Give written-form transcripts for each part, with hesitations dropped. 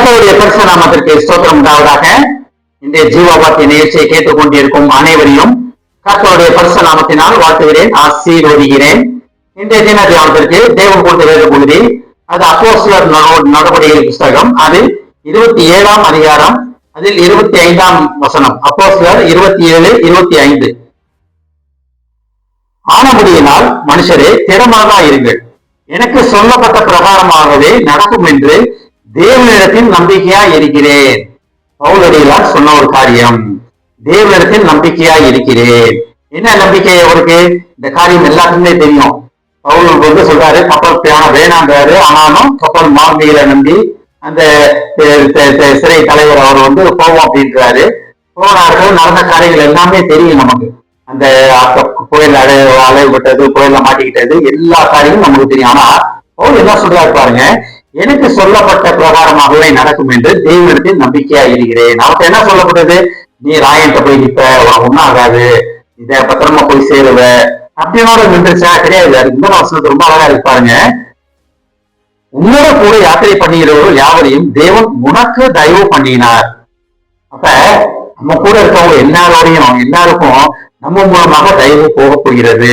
கர்த்தருடைய பரிசுத்த நாமத்திற்கு ஸ்தோத்திரம் உண்டாவதாக. இன்றைய ஜீவவாக்கிய நிகழ்ச்சியை கேட்டுக் கொண்டிருக்கும் அனைவரையும் கர்த்தருடைய பரிசுத்த நாமத்தினால் வாழ்த்துகிறேன், ஆசீர்வதிக்கிறேன். இன்றைய தின தியானத்திற்கு தேவன் கொடுத்த வேத பகுதி அது அப்போஸ்தலர் நடவடிக்கைகள் புஸ்தகம், அதில் 27ஆம் அதிகாரம், அதில் 25ஆம் வசனம். அப்போஸ்தலர் 27, 25. ஆனபடியினால் மனுஷரே திடமாக இருங்கள், எனக்கு சொல்லப்பட்ட பிரகாரமாகவே நடக்கும் என்று தேவனிடத்தில் நம்பிக்கையா இருக்கிறேன். பவுலடிகளார் சொன்ன ஒரு காரியம், தேவனிடத்தில் நம்பிக்கையா இருக்கிறேன். என்ன நம்பிக்கை அவருக்கு? இந்த காரியம் எல்லாத்துக்குமே தெரியும். பவுலுக்கு சொல்றாரு, கப்பல் பிரயாணம் வேணான்றாரு, ஆனாலும் கப்பல் மாலுமிகளை நம்பி அந்த சிறை தலைவர் அவர் போவோம் அப்படின்றாரு. போனார்கள், நடந்த காரியங்கள் எல்லாமே தெரியும் நமக்கு. அந்த புயல் அலைவிட்டது, புயல்ல மாட்டிக்கிட்டது, எல்லா காரியமும் நமக்கு தெரியும். ஆனா பவுல் என்ன சொல்றாரு பாருங்க, எனக்கு சொல்லப்பட்ட பிரகாரமாகவே நடக்கும் என்று தேவனிடத்தில் நம்பிக்கையா இருக்கிறேன். அவருக்கு என்ன சொல்லப்பட்டது? நீ ராயன்ட்ட போய் நிப்ப, உனக்கு ஒன்னும் ஆகாது, இத பத்திரமா போய் சேருவ அப்படின்னோட நின்றுச்சா? கிடையாது. அது இந்த வசனத்து ரொம்ப அழகா இருப்பாருங்க. உன்னோட கூட யாத்திரை பண்ணுகிறவர்கள் யாவரையும் தேவன் உனக்கு தயவு பண்ணினார். அப்ப நம்ம கூட இருக்கவங்க எல்லாருக்கும் நம்ம மூலமாக தயவு போக போகிறது.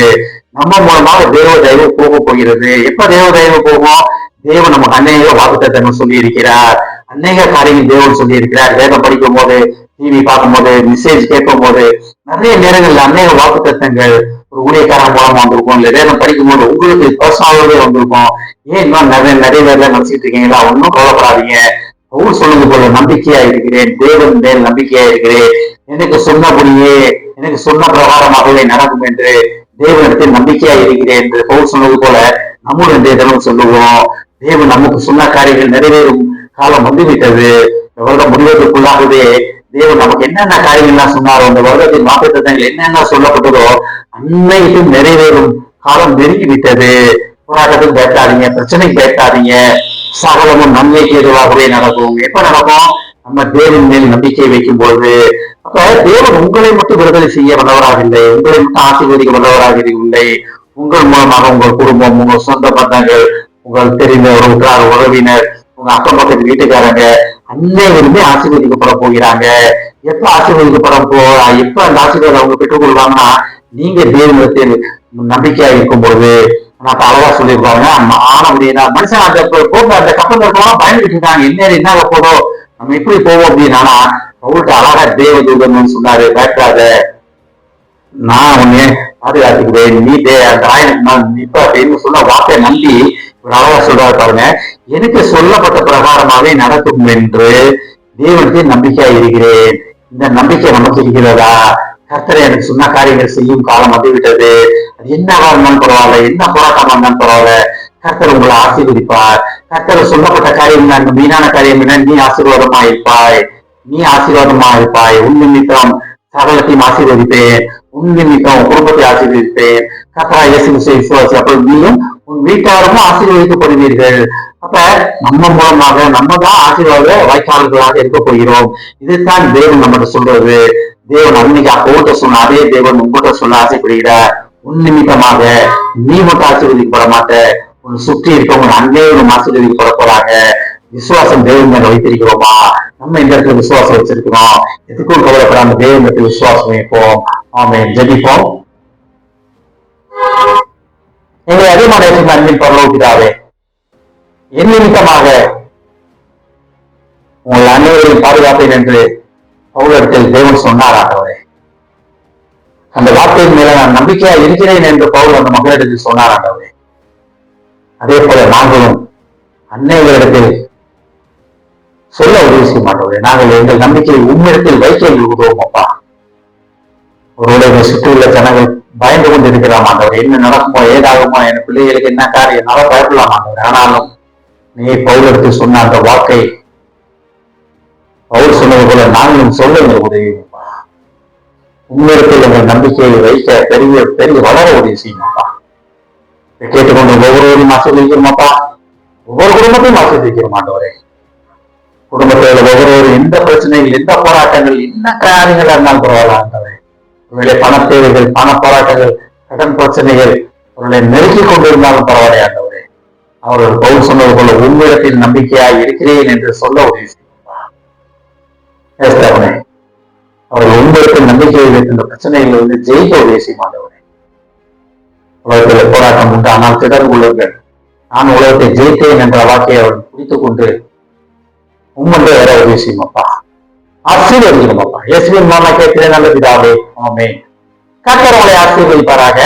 நம்ம மூலமாக தேவ தயவு போக போகிறது. எப்ப தேவ தயவு போகும்? தேவன் நமக்கு அநேக வாக்குத்தத்தங்கள் சொல்லி இருக்கிறார், அநேக காரியங்கள் தேவன் சொல்லி இருக்கிறார். வேதம் படிக்கும் போது, டிவி பார்க்கும் போது, மெசேஜ் கேட்கும் போது, நிறைய நேரங்கள்ல அநேக வாக்குத்தத்தங்கள் ஒரு ஊழியக்காரன் மூலமா வந்திருக்கும். இல்ல வேதம் படிக்கும் போது உங்களுக்கு பர்சனலாகவே வந்திருக்கும். ஏன் இன்னும் நிறைய பேர்ல நினைச்சிட்டு இருக்கீங்களா? ஒன்னும் கவலைப்படாதீங்க. பவுல் சொல்லுங்க போல நம்பிக்கையா இருக்கிறேன், தேவன் மேல் நம்பிக்கையா இருக்கிறேன், எனக்கு சொன்னபடியே எனக்கு சொன்ன பிரகாரமாகவே நடக்கும் என்று தேவனிடத்தில் நம்பிக்கையா இருக்கிறேன் என்று பவுல் சொன்னது போல நம்முடைய தினம் சொல்லுவோம். தேவன் நமக்கு சொன்ன காரியங்கள் நிறைவேறும் காலம் வந்துவிட்டது. இந்த வருடம் முடிவதற்குள்ளாகவே தேவன் நமக்கு என்னென்ன காரியங்கள்லாம் சொன்னாரோ, அந்த வருடத்தின் வாக்குத்தத்தங்கள் என்னென்ன சொல்லப்பட்டதோ அன்னைக்கும் நிறைவேறும் காலம் நெருங்கி விட்டது. போராட்டத்துக்கு பயப்படாதீங்க, பிரச்சனைக்கு பயப்படாதீங்க, சகலமும் நன்மைக்கு எதுவாகவே நடக்கும். எப்ப நடக்கும்? நம்ம தேவன் மேல் நம்பிக்கை வைக்கும் பொழுது. அப்ப தேவன் உங்களை மட்டும் விடுதலை செய்ய வல்லவராக இல்லை, உங்களை மட்டும் ஆசீர்வதிக்க வல்லவராக இல்லை. உங்கள் மூலமாக உங்கள் குடும்பம், உங்கள் சொந்த பந்தங்கள், உங்கள் தெரிந்த உறவுக்கார உறவினர், உங்க அக்கம் பக்கத்து வீட்டுக்காரங்க அனைவருமே ஆசீர்வதிக்கப்பட போகிறாங்க. எப்ப எப்ப அந்த ஆசீர்வாதம் அவங்க பெற்றுக் கொள்வாங்கன்னா, நீங்க தேவனிடத்தில் நம்பிக்கையா இருக்கும் பொழுது. நான் அழகா சொல்லியிருப்பாங்க, ஆன அப்படின்னா மனுஷன் அந்த போட்டு அந்த கப்பல் இருக்கலாம் பயந்துட்டு இருக்காங்க, என்ன போதோ நம்ம எப்படி போவோம் அப்படின்னா, அவங்கள்ட்ட அழகா தேவதூதன் சொன்னாரு, பயப்படாத, நான் உன்னை பாதுகாத்துக்குவேன், நீ அந்த ஆயனுக்கு நிப்ப அப்படின்னு சொன்ன வார்த்தையை நம்பி ஒரு அழகா சொல்றாரு பாருங்க, எனக்கு சொல்லப்பட்ட பிரகாரமாவே நடக்கும் என்று தேவனுக்கு நம்பிக்கையா இருக்கிறேன். இந்த நம்பிக்கை நமக்கு இருக்கிறதா? கர்த்தரை எனக்கு சொன்ன காரியங்கள் செய்யும் காலம் வந்துவிட்டது. அது என்னவா இருந்தாலும் பரவாயில்ல, என்ன போராட்டமா இருந்தாலும் பரவாயில்ல, கர்த்தர் உங்களை ஆசீர்வதிப்பார். கர்த்தர் சொல்லப்பட்ட காரியம் என்ன? மீனான காரியம் என்ன? நீ ஆசீர்வாதமா இருப்பாய். உன் நிமித்தம் சகலத்தையும் ஆசீர்வதிப்பேன், உன் நிமித்தம் குடும்பத்தை ஆசீர்வதிப்பேன். கர்த்தரா இயேசு கிறிஸ்துவை விசுவாசி, அப்ப நீயும் உன் வீட்டாரும் ஆசீர்வதிக்கப்படுவீர்கள். அப்ப நம்ம மூலமாக நம்ம தான் ஆசீர்வாத வாய்க்காளர்களாக இருக்க போகிறோம். இதுதான் தேவன் நம்மகிட்ட சொல்றது. தேவன் அன்னைக்கு அப்போட்ட சொன்ன அதே தேவன் உங்ககிட்ட சொல்ல ஆசைப்படுகிறார். உன் நிமித்தமாக நீ மட்டும் ஆசீர்வதிக்கப்பட மாட்ட, உன் சுற்றி இருக்கவங்க அனைவரும் ஆசீர்வதிக்கப்பட போறாங்க. விசுவாசம் தேவன் மேல வைத்திருக்கிறோமா? நம்ம இந்த இடத்துல விசுவாசம் வச்சிருக்கிறோம். எதுக்கும் கவலைப்படாம தேவன் இடத்துல விசுவாசம் வைப்போம். ஆமென். ஜெபிப்போம். எங்களை அதிகமான அன்பின் பரலோகிதாவே, என் நிமித்தமாக உங்கள் அனைவரையும் பாதுகாப்பேன் என்று பவுலிடத்தில் தேவன் சொன்னார். ஆண்டவரே, அந்த வார்த்தையின் மேல நான் நம்பிக்கையா இருக்கிறேன் என்று பவுல் அந்த மக்களிடத்தில் சொன்னார். ஆண்டவரே, அதே போல நாங்களும் அன்னைவரிடத்தில் சொல்ல உதவி செய்ய மாட்டோம். நாங்கள் எங்கள் நம்பிக்கையை உம்மிடத்தில் வைக்க உதவும். அப்பா, ஒருவருடைய சுற்றியுள்ள ஜனங்கள் பயந்து கொண்டு இருக்கிறாம். ஆண்டவர், என்ன நடக்குமோ ஏதாகுமோ, என் பிள்ளைகளுக்கு என்ன காரியம், என்னால பயப்படலாம் ஆண்டவர். ஆனாலும் நீ பவுலிடத்தில் சொன்ன அந்த வாக்கை பவுல் சொன்னது போல நாங்களும் சொல்ல எங்களுக்கு உதவி. உண்மையில் எங்கள் நம்பிக்கையை வைக்க பெரிய வளர உதவி செய்யணும்ப்பா. கேட்டுக்கொண்டு ஒவ்வொருவரையும் ஆசீர்வதிக்கிறோமாப்பா, ஒவ்வொரு குடும்பத்தையும் ஆசீர்வதிக்கிறோம் ஆண்டவரே. குடும்பத்தில் ஒவ்வொருவரும் எந்த பிரச்சனைகள், எந்த போராட்டங்கள், என்ன காரியங்கள் இருந்தாலும் பரவாயில்ல ஆண்டவரே. ஒருவேளை பண தேவைகள், பண போராட்டங்கள், கடன் பிரச்சனைகள் அவர்களை நெருக்கிக் கொண்டிருந்தாலும் பரவாயில்லை ஆண்டவரே. அவர்கள் பவுல் சொன்னது போல உங்களிடத்தில் நம்பிக்கையாய் இருக்கிறேன் என்று சொல்ல உதவி செய்யும். ஏஸ்தவனே, அவர்கள் உங்களுக்கு நம்பிக்கையை வைக்கின்ற பிரச்சனைகள் வந்து ஜெயிக்க உதவி செய்யும் ஆண்டவரே. உலகத்தில் போராட்டம் உண்டு, ஆனால் திடர் உள்ளவர்கள். நான் உலகத்தை ஜெயித்தேன் என்ற வாக்கையை அவர் பிடித்துக் கொண்டு உம்மன்றே வர உதவி செய்யும் அப்பா. ஆசீர்வதிக்கணும் அப்பா. இயேசுவின் மூலமா கேட்கிறேன் நல்ல பிதாவே, ஆமென். கர்த்தர் உங்களை ஆசீர்வதிப்பாராக.